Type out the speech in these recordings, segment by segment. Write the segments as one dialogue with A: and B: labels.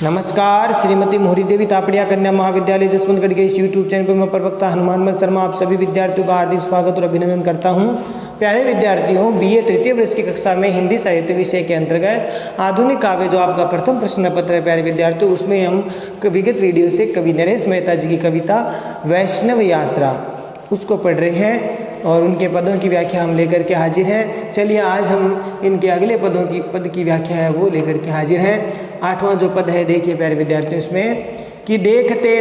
A: नमस्कार। श्रीमती मोहरी देवी तापड़िया कन्या महाविद्यालय जसवंतगढ़ के इस यूट्यूब चैनल पर मैं प्रवक्ता हनुमान शर्मा आप सभी विद्यार्थियों का हार्दिक स्वागत और अभिनंदन करता हूं। प्यारे विद्यार्थियों, बीए तृतीय वर्ष की कक्षा में हिंदी साहित्य विषय के अंतर्गत आधुनिक काव्य जो आपका प्रथम प्रश्न पत्र है प्यारे विद्यार्थियों, उसमें हम विगत वीडियो से कवि नरेश मेहता जी की कविता वैष्णव यात्रा उसको पढ़ रहे हैं और उनके पदों की व्याख्या हम लेकर के हाजिर हैं। चलिए आज हम इनके अगले पद की व्याख्या है वो लेकर के हाजिर हैं। 8वां जो पद है देखिए प्यारे विद्यार्थियों, इसमें कि देखते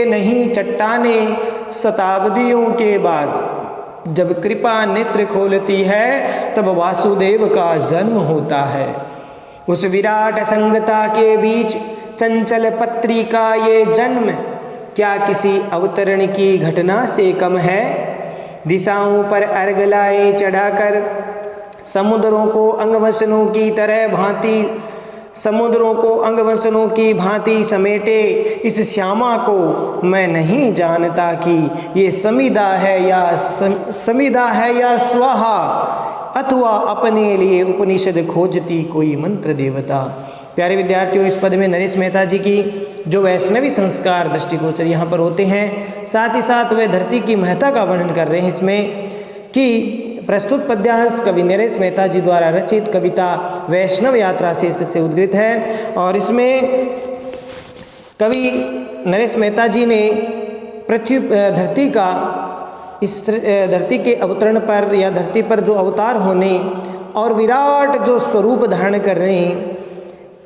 A: नहीं चट्टाने शताब्दियों के बाद जब कृपा नेत्र खोलती है तब वासुदेव का जन्म होता है। उस विराट संगता के बीच चंचल पत्री का ये जन्म क्या किसी अवतरण की घटना से कम है। दिशाओं पर अर्गलाएं चढ़ाकर समुद्रों को अंगवसनों की भांति समेटे इस श्यामा को मैं नहीं जानता कि ये समिधा है या स्वाहा अथवा अपने लिए उपनिषद खोजती कोई मंत्र देवता। प्यारे विद्यार्थियों, इस पद में नरेश मेहता जी की जो वैष्णवी संस्कार दृष्टिगोचर यहाँ पर होते हैं, साथ ही साथ वे धरती की महत्ता का वर्णन कर रहे हैं इसमें कि प्रस्तुत पद्यांश कवि नरेश मेहता जी द्वारा रचित कविता वैष्णव यात्रा शीर्षक से उद्धृत है। और इसमें कवि नरेश मेहता जी ने इस धरती के अवतरण पर या धरती पर जो अवतार होने और विराट जो स्वरूप धारण कर रहे हैं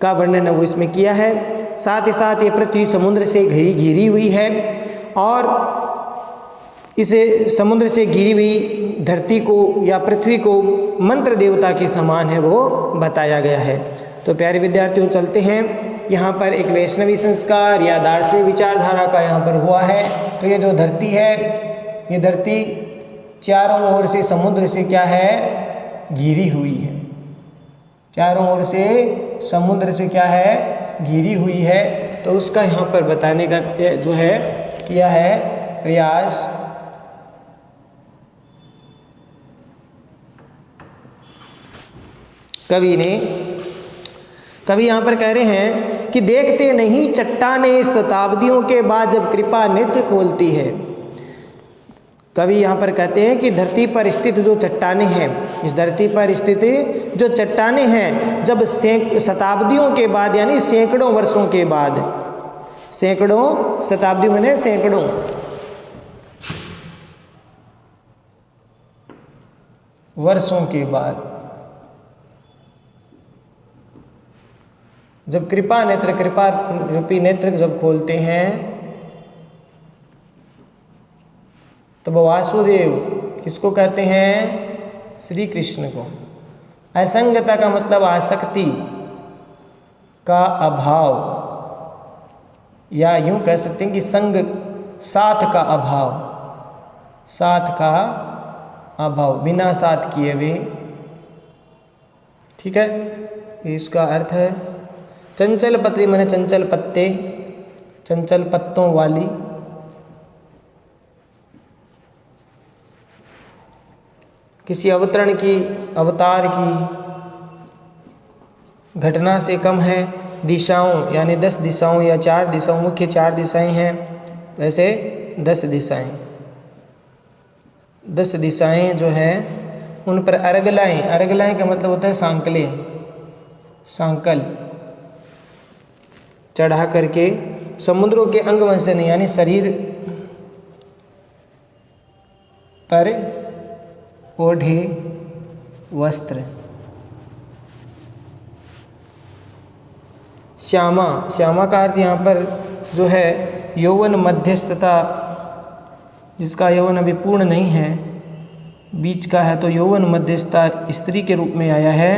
A: का वर्णन वो इसमें किया है। साथ ही साथ ये पृथ्वी समुद्र से घिरी हुई है और इसे समुद्र से घिरी हुई धरती को या पृथ्वी को मंत्र देवता के समान है वो बताया गया है। तो प्यारे विद्यार्थियों, चलते हैं यहाँ पर एक वैष्णवी संस्कार या दार्शनिक विचारधारा का यहाँ पर हुआ है। तो ये जो धरती है, ये धरती चारों ओर से समुद्र से क्या है, घिरी हुई है। चारों ओर से समुद्र से क्या है, घिरी हुई है। तो उसका यहाँ पर बताने का जो है किया है प्रयास। कवि यहाँ पर कह रहे हैं कि देखते नहीं चट्टाने शताब्दियों के बाद जब कृपा नेत्र खोलती है। कवि यहाँ पर कहते हैं कि धरती पर स्थित जो चट्टाने हैं, इस धरती पर स्थित जो चट्टाने हैं, जब शताब्दियों के बाद यानी सैकड़ों वर्षों के बाद, सैकड़ों शताब्दी माने सैकड़ों, वर्षों के बाद जब कृपा रूपी नेत्र जब खोलते हैं तो वासुदेव किसको कहते हैं, श्री कृष्ण को। असंगता का मतलब आसक्ति का अभाव, या यूं कह सकते हैं कि साथ का अभाव, बिना साथ किए हुए। ठीक है, इसका अर्थ है चंचल पत्री माने चंचल पत्ते, चंचल पत्तों वाली। किसी अवतार की घटना से कम है। दिशाओं यानी 10 दिशाओं या 4 दिशाओं, मुख्य 4 दिशाएं हैं, वैसे 10 दिशाएं जो हैं उन पर अर्गलाएं का मतलब होता है सांकल चढ़ा करके समुद्रों के अंगवंशन यानी शरीर पर ओढ़े वस्त्र। श्यामा का अर्थ यहाँ पर जो है यौवन मध्यस्थता, जिसका यौवन अभी पूर्ण नहीं है, बीच का है, तो यौवन मध्यस्थता स्त्री के रूप में आया है।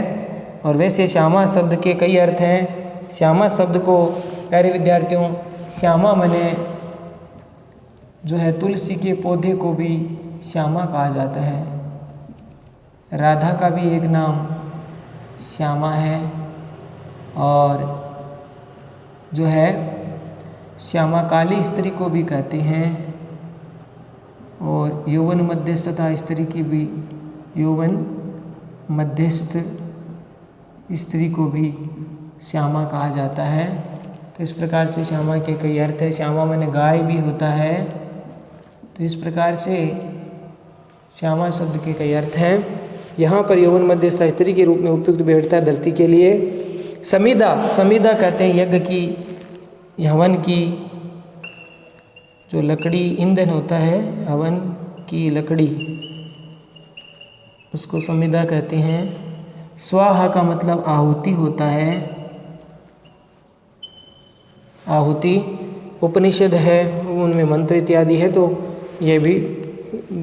A: और वैसे श्यामा शब्द के कई अर्थ हैं। श्यामा शब्द को प्यारे विद्यार्थियों, श्यामा माने जो है तुलसी के पौधे को भी श्यामा कहा जाता है। राधा का भी एक नाम श्यामा है और जो है श्यामा काली स्त्री को भी कहते हैं। और यौवन मध्यस्थता स्त्री की भी यौवन मध्यस्थ स्त्री को भी श्यामा कहा जाता है। तो इस प्रकार से श्यामा के कई अर्थ है। श्यामा माने गाय भी होता है। तो इस प्रकार से श्यामा शब्द के कई अर्थ हैं। यहाँ पर यौवन मध्यस्थ स्त्री के रूप में उपयुक्त बैठता है धरती के लिए। समिधा, समिधा कहते हैं यज्ञ की, हवन की जो लकड़ी ईंधन होता है, हवन की लकड़ी, उसको समिधा कहते हैं। स्वाहा का मतलब आहुति होता है। आहुति उपनिषद है, उनमें मंत्र इत्यादि है, तो यह भी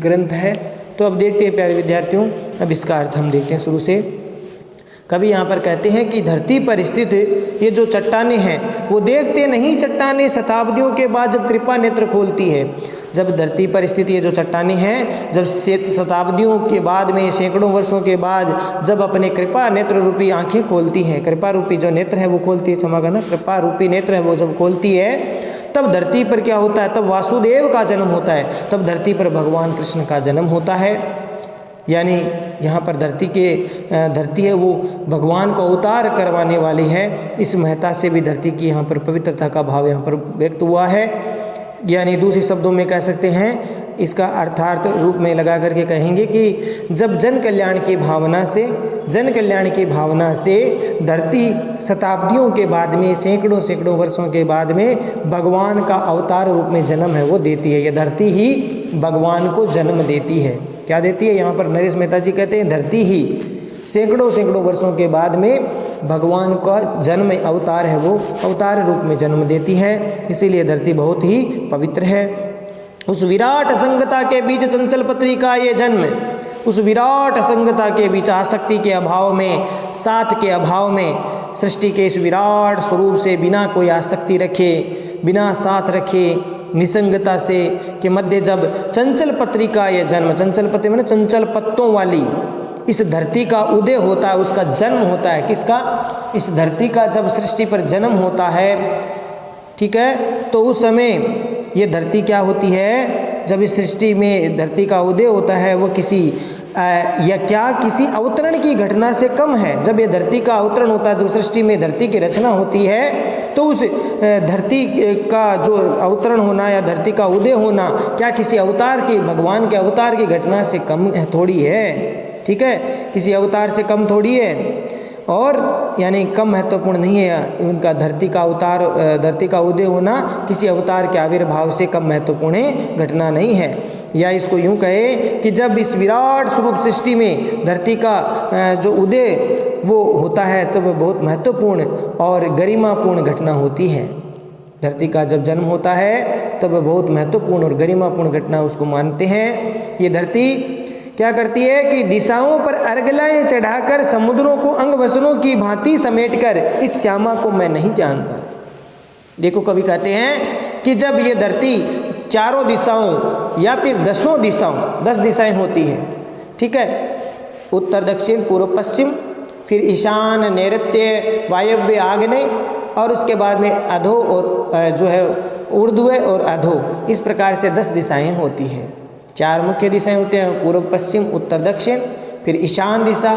A: ग्रंथ है। तो अब देखते हैं प्यारे विद्यार्थियों, अब इसका अर्थ हम देखते हैं शुरू से। कवि यहाँ पर कहते हैं कि धरती पर स्थित ये जो चट्टानें हैं वो देखते नहीं चट्टानें शताब्दियों के बाद जब कृपा नेत्र खोलती है। जब धरती पर स्थित ये जो चट्टानें हैं, जब शताब्दियों के बाद में, सैकड़ों वर्षों के बाद जब अपने कृपा नेत्र रूपी आंखें खोलती हैं, कृपा रूपी जो नेत्र है वो खोलती है, क्षमा करना, कृपा रूपी नेत्र है वो जब खोलती है, तब धरती पर क्या होता है, तब वासुदेव का जन्म होता है, तब धरती पर भगवान कृष्ण का जन्म होता है। यानी यहाँ पर धरती है वो भगवान को अवतार करवाने वाली है। इस महत्ता से भी धरती की यहाँ पर पवित्रता का भाव यहाँ पर व्यक्त हुआ है। यानी दूसरे शब्दों में कह सकते हैं, इसका अर्थार्थ रूप में लगा करके कहेंगे कि जब जन कल्याण की भावना से धरती शताब्दियों के बाद में, सैकड़ों वर्षों के बाद में भगवान का अवतार रूप में जन्म है वो देती है। ये धरती ही भगवान को जन्म देती है। क्या देती है? यहाँ पर नरेश मेहता जी कहते हैं धरती ही सैकड़ों वर्षों के बाद में भगवान का जन्म, अवतार है वो अवतार रूप में जन्म देती है। इसीलिए धरती बहुत ही पवित्र है। उस विराट संगता के बीच चंचल पत्री का ये जन्म, उस विराट संगता के बीच, आसक्ति के अभाव में, साथ के अभाव में, सृष्टि के इस विराट स्वरूप से बिना कोई आसक्ति रखे, बिना साथ रखे, निसंगता से के मध्य जब चंचल पत्री का ये जन्म, चंचल पत्री माने चंचल पत्तों वाली इस धरती का उदय होता है, उसका जन्म होता है। किसका? इस धरती का जब सृष्टि पर जन्म होता है, ठीक है, तो उस समय ये धरती क्या होती है, जब इस सृष्टि में धरती का उदय होता है वो किसी किसी अवतरण की घटना से कम है। जब ये धरती का अवतरण होता है, जब सृष्टि में धरती की रचना होती है, तो उस धरती का जो अवतरण होना या धरती का उदय होना क्या किसी अवतार की, भगवान के अवतार की घटना से कम थोड़ी है। ठीक है, किसी अवतार से कम थोड़ी है, और यानी कम महत्वपूर्ण नहीं है उनका धरती का अवतार, धरती का उदय होना किसी अवतार के आविर्भाव से कम महत्वपूर्ण घटना नहीं है। या इसको यूं कहे कि जब इस विराट स्वरूप सृष्टि में धरती का जो उदय वो होता है, तब तो बहुत महत्वपूर्ण और गरिमापूर्ण घटना होती है। धरती का जब जन्म होता है तब तो बहुत महत्वपूर्ण और गरिमापूर्ण घटना उसको मानते हैं। ये धरती क्या करती है कि दिशाओं पर अर्गलाएं चढ़ाकर समुद्रों को अंगवसनों की भांति समेटकर इस श्यामा को मैं नहीं जानता। देखो, कवि कहते हैं कि जब ये धरती चारों दिशाओं या फिर 10 दिशाएं होती हैं, ठीक है, उत्तर दक्षिण पूर्व पश्चिम, फिर ईशान नैऋत्य वायव्य आग्नेय, और उसके बाद में अधो और जो है ऊर्ध्व और अधो, इस प्रकार से 10 दिशाएं होती हैं। 4 मुख्य दिशाएं होती हैं, पूर्व पश्चिम उत्तर दक्षिण, फिर ईशान दिशा,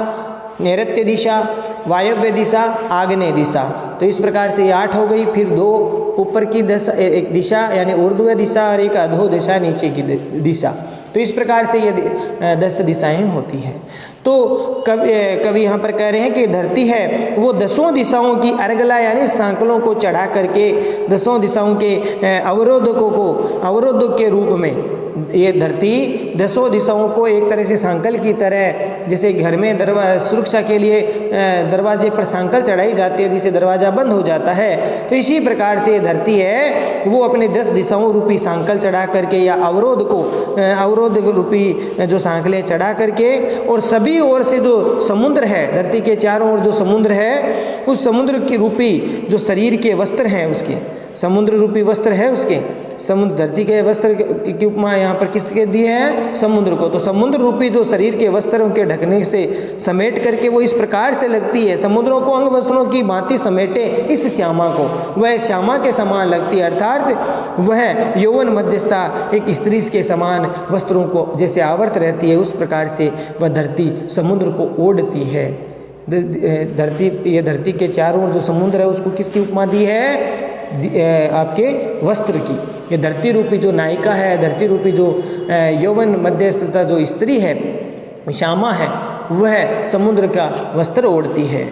A: नैऋत्य दिशा, वायव्य दिशा, आग्नेय दिशा। तो इस प्रकार से ये 8 हो गई। फिर 2 ऊपर की एक दिशा यानी ऊर्ध्व दिशा और एक अधो दिशा नीचे की दिशा। तो इस प्रकार से ये 10 दिशाएं होती हैं। तो कवि यहाँ पर कह रहे हैं कि धरती है वो 10 दिशाओं की अर्गला यानी सांकलों को चढ़ा करके 10 दिशाओं के अवरोधक के रूप में ये धरती 10 दिशाओं को एक तरह से सांकल की तरह, जैसे घर में सुरक्षा के लिए दरवाजे पर सांकल चढ़ाई जाती है जिससे दरवाज़ा बंद हो जाता है, तो इसी प्रकार से ये धरती है वो अपने 10 दिशाओं रूपी सांकल चढ़ा करके या अवरोध रूपी जो सांकलें चढ़ा करके, और सभी ओर से जो समुद्र है, धरती के चारों ओर जो समुद्र है, उस समुद्र की रूपी जो शरीर के वस्त्र हैं, उसके समुद्र रूपी वस्त्र है, उसके समुद्र धरती के वस्त्र की उपमा यहाँ पर किसके दिए हैं? समुद्र को। तो समुद्र रूपी जो शरीर के वस्त्रों के ढकने से समेट करके वो इस प्रकार से लगती है, समुद्रों को अंग वस्त्रों की भांति समेटे इस श्यामा को, वह श्यामा के समान लगती है। अर्थात वह यौवन मध्यस्था एक स्त्री के समान वस्त्रों को जैसे आवर्त रहती है, उस प्रकार से वह धरती समुद्र को ओढ़ती है। ये धरती के चारों ओर जो समुद्र है उसको किसकी उपमा दी है? आपके वस्त्र की। ये धरती रूपी जो नायिका है, धरती रूपी जो यौवन मध्यस्थता जो स्त्री है, श्यामा है, वह समुद्र का वस्त्र ओढ़ती है।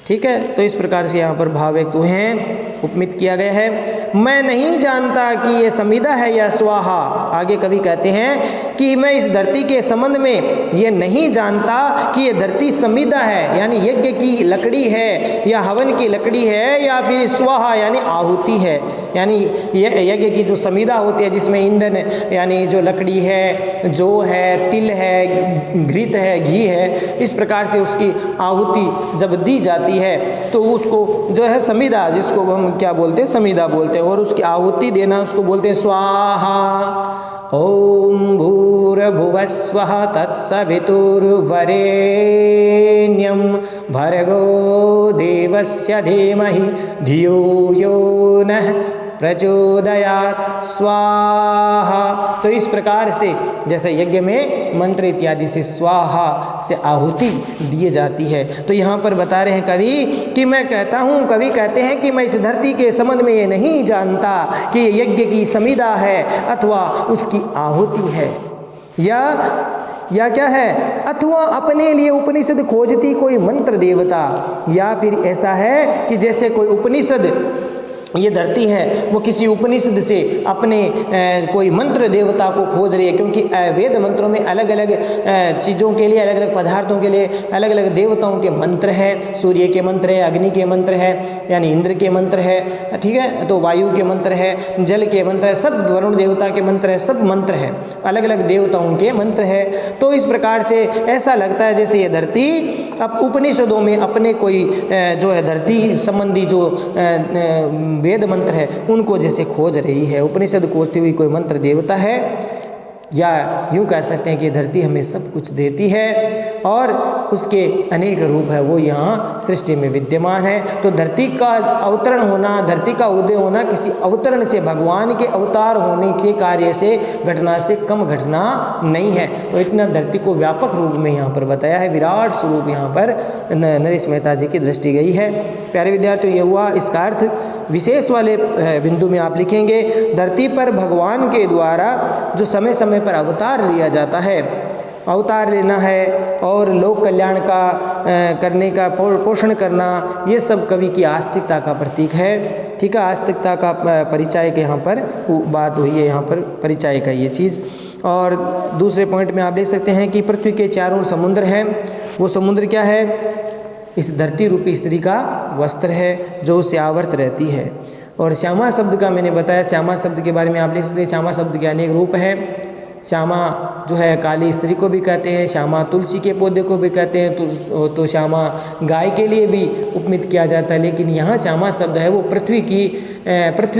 A: ठीक है, तो इस प्रकार से यहाँ पर भाव व्यक्त हुए हैं, उपमित किया गया है। मैं नहीं जानता कि ये समिधा है या स्वाहा। आगे कवि कहते हैं कि मैं इस धरती के संबंध में ये नहीं जानता कि ये धरती समिधा है यानी यज्ञ की लकड़ी है या हवन की लकड़ी है, या फिर स्वाहा यानी आहुति है, यानी यज्ञ की जो समिधा होती है जिसमें ईंधन यानी जो लकड़ी है, जौ है, तिल है, घृत है, घी है, इस प्रकार से उसकी आहुति जब दी जाती है तो उसको जो है समिधा, जिसको हम क्या बोलते हैं? समिधा बोलते हैं। और उसकी आहुति देना उसको बोलते हैं स्वाहा। ओम भूर्भुवः स्वः तत्सवितुर्वरेण्यं भर्गो देवस्य धीमहि धियो यो नः प्रचोदयात् स्वाहा। तो इस प्रकार से जैसे यज्ञ में मंत्र इत्यादि से स्वाहा से आहुति दिए जाती है, तो यहाँ पर बता रहे हैं कवि कि मैं कहता हूँ, कवि कहते हैं कि मैं इस धरती के संबंध में ये नहीं जानता कि ये यज्ञ की समिधा है अथवा उसकी आहुति है या क्या है, अथवा अपने लिए उपनिषद खोजती कोई मंत्र देवता, या फिर ऐसा है कि जैसे कोई उपनिषद, ये धरती है वो किसी उपनिषद से अपने कोई मंत्र देवता को खोज रही है, क्योंकि वेद मंत्रों में अलग अलग चीज़ों के लिए, अलग अलग पदार्थों के लिए अलग अलग देवताओं के मंत्र हैं। सूर्य के मंत्र है, अग्नि के मंत्र है, यानी इंद्र के मंत्र है, ठीक है, तो वायु के मंत्र है, जल के मंत्र है, सब वरुण देवता के मंत्र है, सब मंत्र हैं, अलग अलग देवताओं के मंत्र है। तो इस प्रकार से ऐसा लगता है जैसे ये धरती अब उपनिषदों में अपने कोई जो है धरती संबंधी जो वेद मंत्र है उनको जैसे खोज रही है, उपनिषद खोजती हुई कोई मंत्र देवता है, या यूँ कह सकते हैं कि धरती हमें सब कुछ देती है और उसके अनेक रूप है वो यहाँ सृष्टि में विद्यमान है। तो धरती का अवतरण होना, धरती का उदय होना किसी अवतरण से, भगवान के अवतार होने के कार्य से, घटना से कम घटना नहीं है। तो इतना धरती को व्यापक रूप में यहाँ पर बताया है, विराट स्वरूप यहाँ पर नरेश मेहता जी की दृष्टि गई है। प्यारे विद्यार्थियों, ये हुआ इसका अर्थ। विशेष वाले बिंदु में आप लिखेंगे, धरती पर भगवान के द्वारा जो समय समय पर अवतार लिया जाता है, अवतार लेना है और लोक कल्याण का करने का पोषण करना, ये सब कवि की आस्तिकता का प्रतीक है। ठीक है, आस्तिकता का परिचय के यहाँ पर बात हुई है, यहाँ पर परिचय का ये चीज़। और दूसरे पॉइंट में आप देख सकते हैं कि पृथ्वी के चारों समुद्र हैं, वो समुद्र क्या है? इस धरती रूपी स्त्री का वस्त्र है जो उससे आवर्त रहती है। और श्यामा शब्द का मैंने बताया, श्यामा शब्द के बारे में आप लिख सकते हैं, श्यामा शब्द के अनेक रूप हैं। श्यामा जो है काली स्त्री को भी कहते हैं, श्यामा तुलसी के पौधे को भी कहते हैं, तो श्यामा गाय के लिए भी उपमित किया जाता है। लेकिन यहाँ श्यामा शब्द है वो पृथ्वी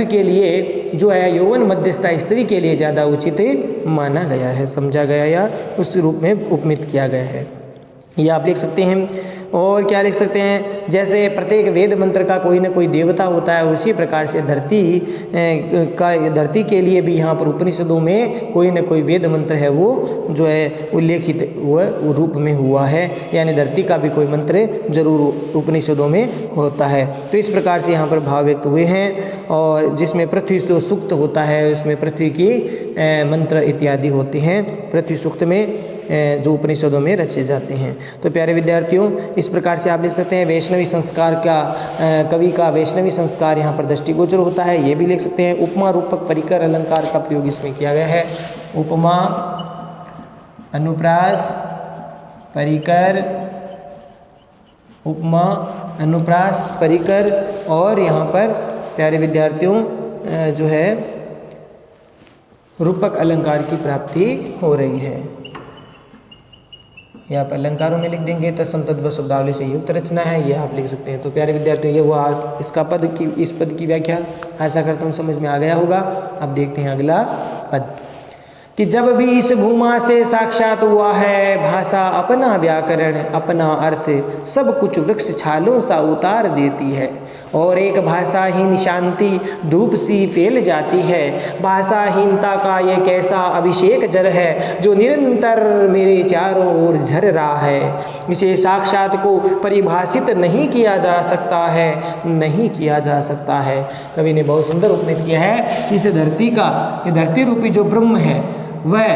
A: के लिए जो है यौवन मध्यस्था स्त्री के लिए ज़्यादा उचित माना गया है, समझा गया या उस रूप में उपमित किया गया है, ये आप लिख सकते हैं। और क्या लिख सकते हैं, जैसे प्रत्येक वेद मंत्र का कोई ना कोई देवता होता है, उसी प्रकार से धरती के लिए भी यहाँ पर उपनिषदों में कोई ना कोई वेद मंत्र है वो जो है उल्लेखित वो रूप में हुआ है, यानी धरती का भी कोई मंत्र जरूर उपनिषदों में होता है। तो इस प्रकार से यहाँ पर भाव व्यक्त हुए हैं। और जिसमें पृथ्वी जो सूक्त होता है उसमें पृथ्वी की मंत्र इत्यादि होते हैं, पृथ्वी सूक्त में जो उपनिषदों में रचे जाते हैं। तो प्यारे विद्यार्थियों, इस प्रकार से आप लिख सकते हैं वैष्णवी संस्कार का, कवि का वैष्णवी संस्कार यहाँ पर दृष्टिगोचर होता है, ये भी लिख सकते हैं। उपमा रूपक परिकर अलंकार का प्रयोग इसमें किया गया है। उपमा, अनुप्रास, परिकर, उपमा, अनुप्रास, परिकर, और यहाँ पर प्यारे विद्यार्थियों जो है रूपक अलंकार की प्राप्ति हो रही है। यहाँ पर अलंकारों में लिख देंगे, तत्सम तद्भव शब्दावली से युक्त रचना है, ये आप लिख सकते हैं। तो प्यारे विद्यार्थियों, ये वो इसका इस पद की व्याख्या आशा करता हूँ समझ में आ गया होगा। अब देखते हैं अगला पद। कि जब भी इस भूमा से साक्षात हुआ है, भाषा अपना व्याकरण अपना अर्थ सब कुछ वृक्ष छालों सा उतार देती है, और एक भाषाहीन शांति धूप सी फैल जाती है। भाषाहीनता का ये कैसा अभिषेक जल है जो निरंतर मेरे चारों ओर झर रहा है। इसे साक्षात को परिभाषित नहीं किया जा सकता है, नहीं किया जा सकता है। कवि ने बहुत सुंदर उपमित किया है। इस धरती का, ये धरती रूपी जो ब्रह्म है वह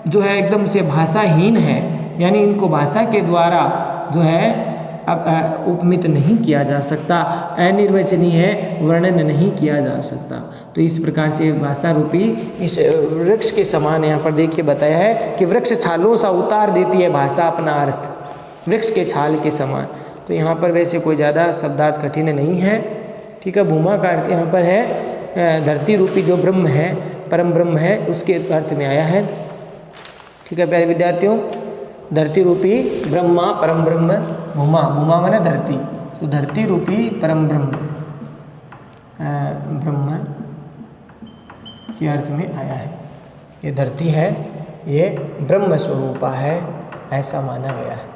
A: जो है एकदम से भाषाहीन है, यानी इनको भाषा के द्वारा जो है अब उपमित नहीं किया जा सकता, अनिर्वचनीय है, वर्णन नहीं किया जा सकता। तो इस प्रकार से भाषा रूपी इस वृक्ष के समान यहाँ पर देखिए बताया है कि वृक्ष छालों सा उतार देती है भाषा अपना अर्थ, वृक्ष के छाल के समान। तो यहाँ पर वैसे कोई ज़्यादा शब्दार्थ कठिन नहीं है, ठीक है। भूमा का अर्थ यहाँ पर है धरती रूपी जो ब्रह्म है, परम ब्रह्म है, उसके अर्थ में आया है, ठीक है प्यारे विद्यार्थियों। धरती रूपी ब्रह्मा परम ब्रह्म, भूमा, भूमा माने धरती, तो धरती रूपी परम ब्रह्म ब्रह्म के अर्थ में आया है। ये धरती है, ये ब्रह्म स्वरूपा है, ऐसा माना गया है।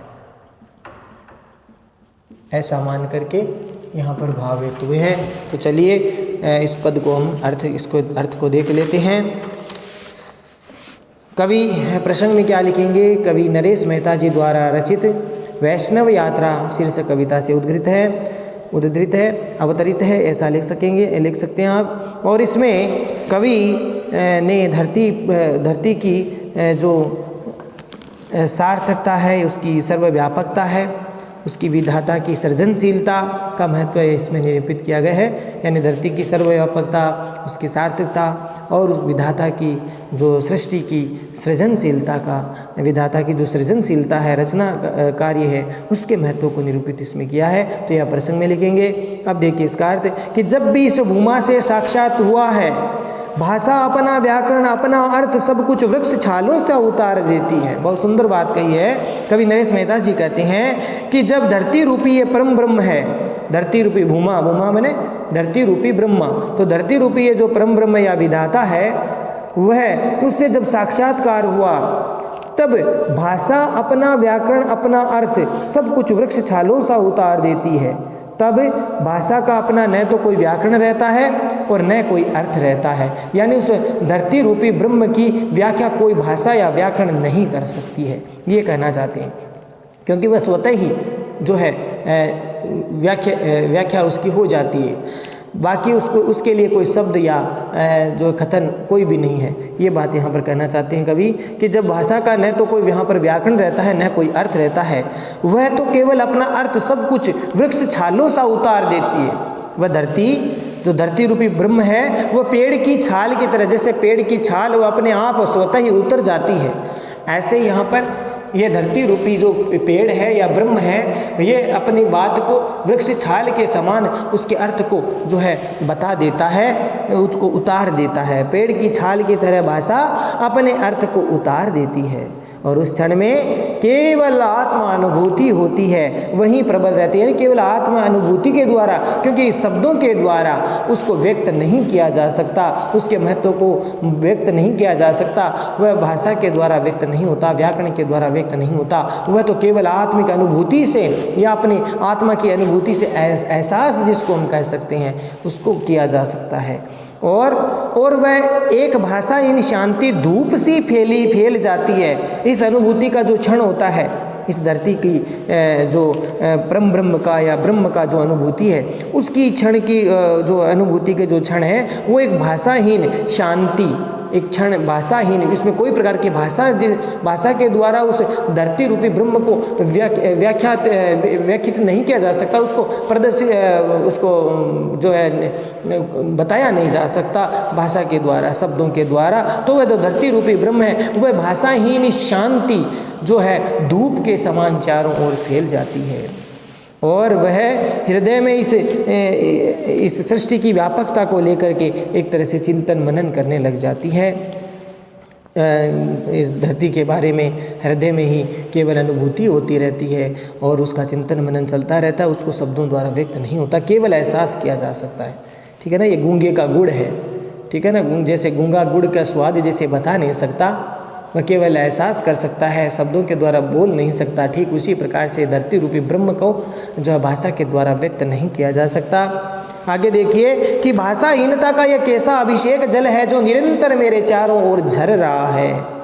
A: ऐसा मान करके यहाँ पर भाव व्यक्त हुए हैं। तो चलिए इस पद को हम इसको अर्थ को देख लेते हैं। कवि प्रसंग में क्या लिखेंगे? कवि नरेश मेहता जी द्वारा रचित वैष्णव यात्रा शीर्षक कविता से उद्धृत है, अवतरित है, ऐसा लिख सकते हैं आप। और इसमें कवि ने धरती की जो सार्थकता है, उसकी सर्वव्यापकता है, उसकी विधाता की सृजनशीलता का महत्व इसमें निरूपित किया गया है। यानी धरती की सर्वव्यापकता, उसकी सार्थकता और उस विधाता की जो सृष्टि की सृजनशीलता का, विधाता की जो सृजनशीलता है, रचना कार्य है, उसके महत्व को निरूपित इसमें किया है। तो यह प्रसंग में लिखेंगे। अब देखिए इसका अर्थ कि जब भी इस भूमा से साक्षात हुआ है, भाषा अपना व्याकरण अपना अर्थ सब कुछ वृक्ष छालों से उतार देती है। बहुत सुंदर बात कही है। कवि नरेश मेहता जी कहते हैं कि जब धरती रूपी ये परम ब्रह्म है, धरती रूपी भूमा, भूमा माने धरती रूपी ब्रह्मा, तो धरती रूपी ये जो परम ब्रह्म या विधाता है, वह उससे जब साक्षात्कार हुआ तब भाषा अपना व्याकरण अपना अर्थ सब कुछ वृक्ष छालों सा उतार देती है। तब भाषा का अपना न तो कोई व्याकरण रहता है और न कोई अर्थ रहता है। यानी उस धरती रूपी ब्रह्म की व्याख्या कोई भाषा या व्याकरण नहीं कर सकती है, ये कहना चाहते हैं। क्योंकि वह स्वतः ही जो है व्याख्या उसकी हो जाती है, बाकी उसके लिए कोई शब्द या जो कथन कोई भी नहीं है। ये बात यहाँ पर कहना चाहते हैं कवि कि जब भाषा का न तो कोई यहाँ पर व्याकरण रहता है, न कोई अर्थ रहता है, वह तो केवल अपना अर्थ सब कुछ वृक्ष छालों सा उतार देती है। वह धरती, जो धरती रूपी ब्रह्म है, वह पेड़ की छाल की तरह, जैसे पेड़ की छाल वह अपने आप स्वतः ही उतर जाती है, ऐसे यहाँ पर ये धरती रूपी जो पेड़ है या ब्रह्म है, ये अपनी बात को वृक्ष छाल के समान उसके अर्थ को जो है बता देता है, उसको उतार देता है। पेड़ की छाल की तरह भाषा अपने अर्थ को उतार देती है और उस क्षण में केवल आत्मा अनुभूति होती है, वहीं प्रबल रहती है। केवल आत्मा अनुभूति के द्वारा, क्योंकि शब्दों के द्वारा उसको व्यक्त नहीं किया जा सकता, उसके महत्व को व्यक्त नहीं किया जा सकता, वह भाषा के द्वारा व्यक्त नहीं होता, व्याकरण के द्वारा व्यक्त नहीं होता। वह तो केवल आत्मिक अनुभूति से या अपनी आत्मा की अनुभूति से एहसास जिसको हम कह सकते हैं, उसको किया जा सकता है। और वह एक भाषा इन शांति धूप सी फैल जाती है। इस अनुभूति का जो क्षण होता है, इस धरती की जो परम ब्रह्म का या ब्रह्म का जो अनुभूति है, उसकी क्षण की जो अनुभूति के जो क्षण है, वो एक भाषाहीन शांति, एक क्षण भाषाहीन, इसमें कोई प्रकार की भाषा के द्वारा उस धरती रूपी ब्रह्म को व्याख्यात नहीं किया जा सकता, उसको उसको जो है बताया नहीं जा सकता भाषा के द्वारा, शब्दों के द्वारा। तो वह जो धरती रूपी ब्रह्म है, वह भाषाहीन शांति जो है धूप के समान चारों ओर फैल जाती है और वह हृदय में इस सृष्टि की व्यापकता को लेकर के एक तरह से चिंतन मनन करने लग जाती है। इस धरती के बारे में हृदय में ही केवल अनुभूति होती रहती है और उसका चिंतन मनन चलता रहता है, उसको शब्दों द्वारा व्यक्त नहीं होता, केवल एहसास किया जा सकता है। ठीक है ना, ये गूंगे का गुड़ है, ठीक है ना, जैसे गूंगा गुड़ का स्वाद जैसे बता नहीं सकता, वह केवल एहसास कर सकता है, शब्दों के द्वारा बोल नहीं सकता, ठीक उसी प्रकार से धरती रूपी ब्रह्म को जो है भाषा के द्वारा व्यक्त नहीं किया जा सकता। आगे देखिए कि भाषाहीनता का यह कैसा अभिषेक जल है जो निरंतर मेरे चारों ओर झर रहा है।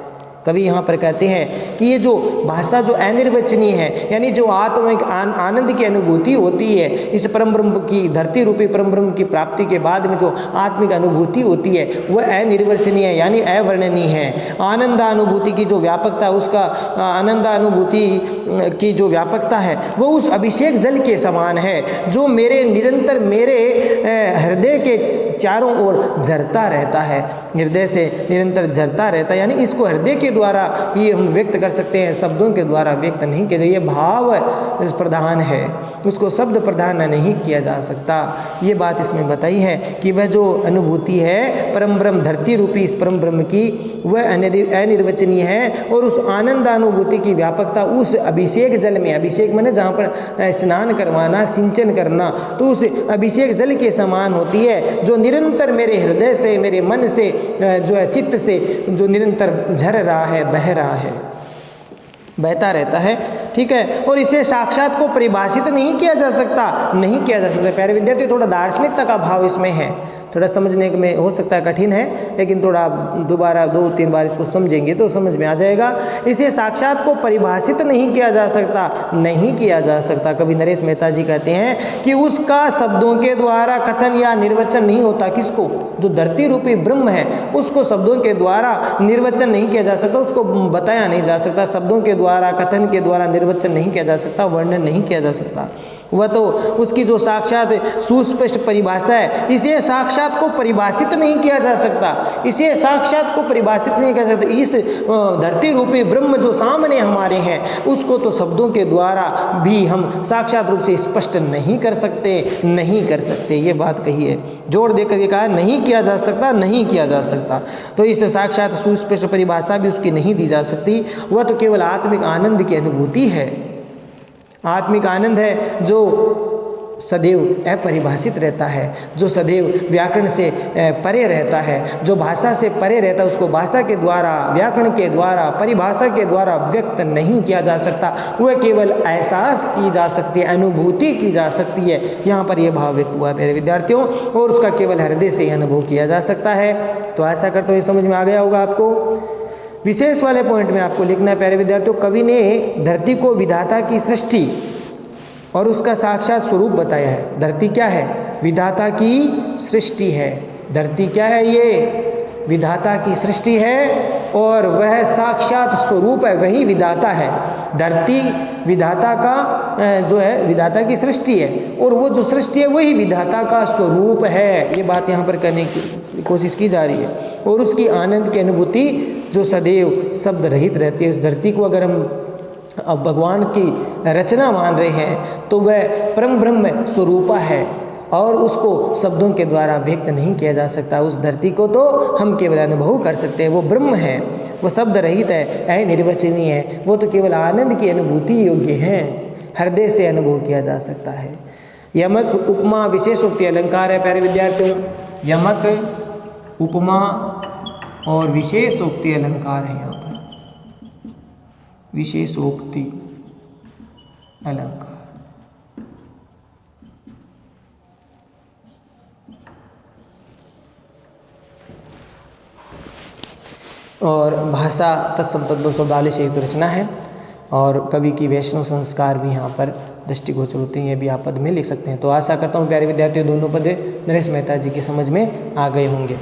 A: कवि यहाँ पर कहते हैं कि ये जो भाषा जो अनिर्वचनीय है, यानी जो आत्मिक आनंद की अनुभूति होती है, इस परम ब्रह्म की धरती रूपी परम ब्रह्म की प्राप्ति के बाद में जो आत्मिक अनुभूति होती है वह अनिर्वचनीय है, यानी अवर्णनीय है। आनंदानुभूति की जो व्यापकता, उसका आनंदानुभूति की जो व्यापकता है वो उस अभिषेक जल के समान है जो मेरे निरंतर मेरे हृदय के चारों ओर झरता रहता है, हृदय से निरंतर झरता रहता है। यानी इसको हृदय के द्वारा ये हम व्यक्त कर सकते हैं, शब्दों के द्वारा व्यक्त नहीं किया। ये भाव प्रधान है, उसको शब्द प्रधान नहीं किया जा सकता। ये बात इसमें बताई है कि वह जो अनुभूति है परम ब्रह्म धरती रूपी इस परम ब्रह्म की वह अनिर्वचनीय है, और उस आनंदानुभूति की व्यापकता उस अभिषेक जल में, अभिषेक माने जहाँ पर स्नान करवाना, सिंचन करना, तो उस अभिषेक जल के समान होती है जो निरंतर मेरे हृदय से, मेरे मन से, जो है चित्त से जो निरंतर झर रहा है, बह रहा है, बहता रहता है। ठीक है, और इसे साक्षात को परिभाषित नहीं किया जा सकता, नहीं किया जा सकता। प्यारे विद्यार्थी, थोड़ा दार्शनिकता का भाव इसमें है, थोड़ा समझने में हो सकता है कठिन है, लेकिन थोड़ा दोबारा 2-3 बार इसको समझेंगे तो समझ में आ जाएगा। इसे साक्षात को परिभाषित नहीं किया जा सकता, नहीं किया जा सकता। कवि नरेश मेहता जी कहते हैं कि उसका शब्दों के द्वारा कथन या निर्वचन नहीं होता। किसको? जो धरती रूपी ब्रह्म है उसको शब्दों के द्वारा निर्वचन नहीं किया जा सकता, उसको बताया नहीं जा सकता, शब्दों के द्वारा, कथन के द्वारा निर्वचन नहीं किया जा सकता, वर्णन नहीं किया जा सकता। वह तो उसकी जो साक्षात सुस्पष्ट परिभाषा है, इसे साक्षात को परिभाषित नहीं किया जा सकता, इसे साक्षात को परिभाषित नहीं किया जा सकता। इस धरती रूपी ब्रह्म जो सामने हमारे हैं उसको तो शब्दों के द्वारा भी हम साक्षात रूप से स्पष्ट नहीं कर सकते, नहीं कर सकते। ये बात कही है, जोर देकर के कहा नहीं किया जा सकता, नहीं किया जा सकता। तो इस साक्षात सुस्पष्ट परिभाषा भी उसकी नहीं दी जा सकती। वह तो केवल आत्मिक आनंद की अनुभूति है, आत्मिक आनंद है जो सदैव अपरिभाषित रहता है, जो सदैव व्याकरण से परे रहता है, जो भाषा से परे रहता है, उसको भाषा के द्वारा, व्याकरण के द्वारा, परिभाषा के द्वारा व्यक्त नहीं किया जा सकता। वह केवल एहसास की जा सकती है, अनुभूति की जा सकती है। यहाँ पर यह भाव व्यक्त हुआ है मेरे विद्यार्थियों, और उसका केवल हृदय से ही अनुभव किया जा सकता है। तो ऐसा करते हुए समझ में आ गया होगा आपको। विशेष वाले पॉइंट में आपको लिखना है प्यारे विद्यार्थियों, कवि ने धरती को विधाता की सृष्टि और उसका साक्षात स्वरूप बताया है। धरती क्या है? विधाता की सृष्टि है। धरती क्या है? ये विधाता की सृष्टि है, और वह साक्षात स्वरूप है, वही विधाता है। धरती विधाता का जो है, विधाता की सृष्टि है, और वो जो सृष्टि है वही विधाता का स्वरूप है। ये बात यहाँ पर करने की कोशिश की जा रही है। और उसकी आनंद की अनुभूति जो सदैव शब्द रहित रहती है। इस धरती को अगर हम अब भगवान की रचना मान रहे हैं तो वह परम ब्रह्म स्वरूपा है, और उसको शब्दों के द्वारा व्यक्त नहीं किया जा सकता। उस धरती को तो हम केवल अनुभव कर सकते हैं। वो ब्रह्म है, वो शब्द रहित है, अनिर्वचनीय है, वो तो केवल आनंद की अनुभूति योग्य है, हृदय से अनुभव किया जा सकता है। यमक उपमा विशेषोक्ति अलंकार है प्यारे विद्यार्थियों। यमक उपमा और विशेषोक्ति अलंकार है यहाँ पर, विशेषोक्ति अलंकार। और भाषा तत्सम शब्दावली से एक रचना है, और कवि की वैष्णव संस्कार भी यहाँ पर दृष्टिगोचर होते हैं। ये भी आप पद में लिख सकते हैं। तो आशा करता हूँ प्यारे विद्यार्थियों दोनों पद नरेश मेहता जी की समझ में आ गए होंगे।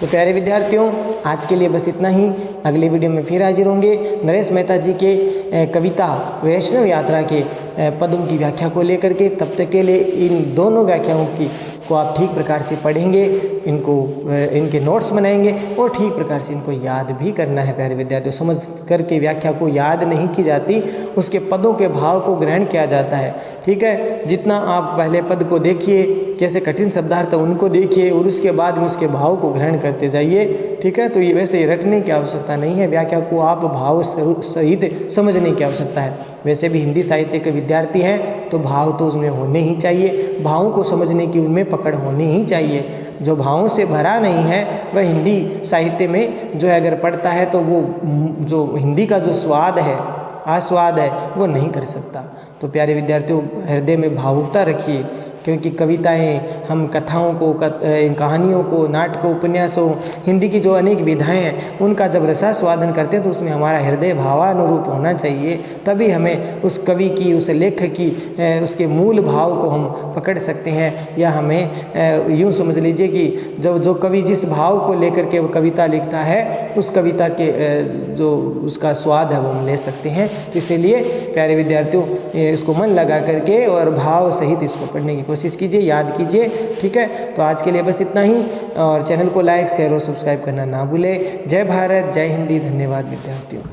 A: तो प्यारे विद्यार्थियों आज के लिए बस इतना ही। अगली वीडियो में फिर हाजिर होंगे नरेश मेहता जी के कविता वैष्णव यात्रा के पदों की व्याख्या को लेकर के। तब तक के लिए इन दोनों व्याख्याओं को आप ठीक प्रकार से पढ़ेंगे, इनको इनके नोट्स बनाएंगे और ठीक प्रकार से इनको याद भी करना है। प्यारे विद्यार्थियों, समझ करके व्याख्या को याद नहीं की जाती, उसके पदों के भाव को ग्रहण किया जाता है। ठीक है, जितना आप पहले पद को देखिए, कैसे कठिन शब्दार्थ उनको देखिए और उसके बाद में उसके भाव को ग्रहण करते जाइए। ठीक है, तो ये वैसे रटने की आवश्यकता नहीं है, व्याख्या को आप भाव सहित समझने की आवश्यकता है। वैसे भी हिंदी साहित्य के विद्यार्थी हैं तो भाव तो उसमें होने ही चाहिए, भावों को समझने की उनमें पकड़ होनी ही चाहिए। जो भावों से भरा नहीं है वह हिंदी साहित्य में जो है अगर पढ़ता है तो वो जो हिंदी का जो स्वाद है, आस्वाद है, वो नहीं कर सकता। तो प्यारे विद्यार्थियों, हृदय में भावुकता रखिए, क्योंकि कविताएं, हम कथाओं को, कहानियों को, नाटकों, उपन्यासों, हिंदी की जो अनेक विधाएं हैं उनका जब रसास्वादन करते हैं तो उसमें हमारा हृदय भावानुरूप होना चाहिए, तभी हमें उस कवि की, उस लेखक की, उसके मूल भाव को हम पकड़ सकते हैं। या हमें यूँ समझ लीजिए कि जो कवि जिस भाव को लेकर के वो कविता लिखता है, उस कविता के जो उसका स्वाद है वो हम ले सकते हैं। तो इसीलिए प्यारे विद्यार्थियों, इसको मन लगा करके और भाव सहित इसको पढ़ने की कोशिश कीजिए, याद कीजिए। ठीक है, तो आज के लिए बस इतना ही, और चैनल को लाइक, शेयर और सब्सक्राइब करना ना भूलें। जय भारत, जय हिंदी। धन्यवाद विद्यार्थियों।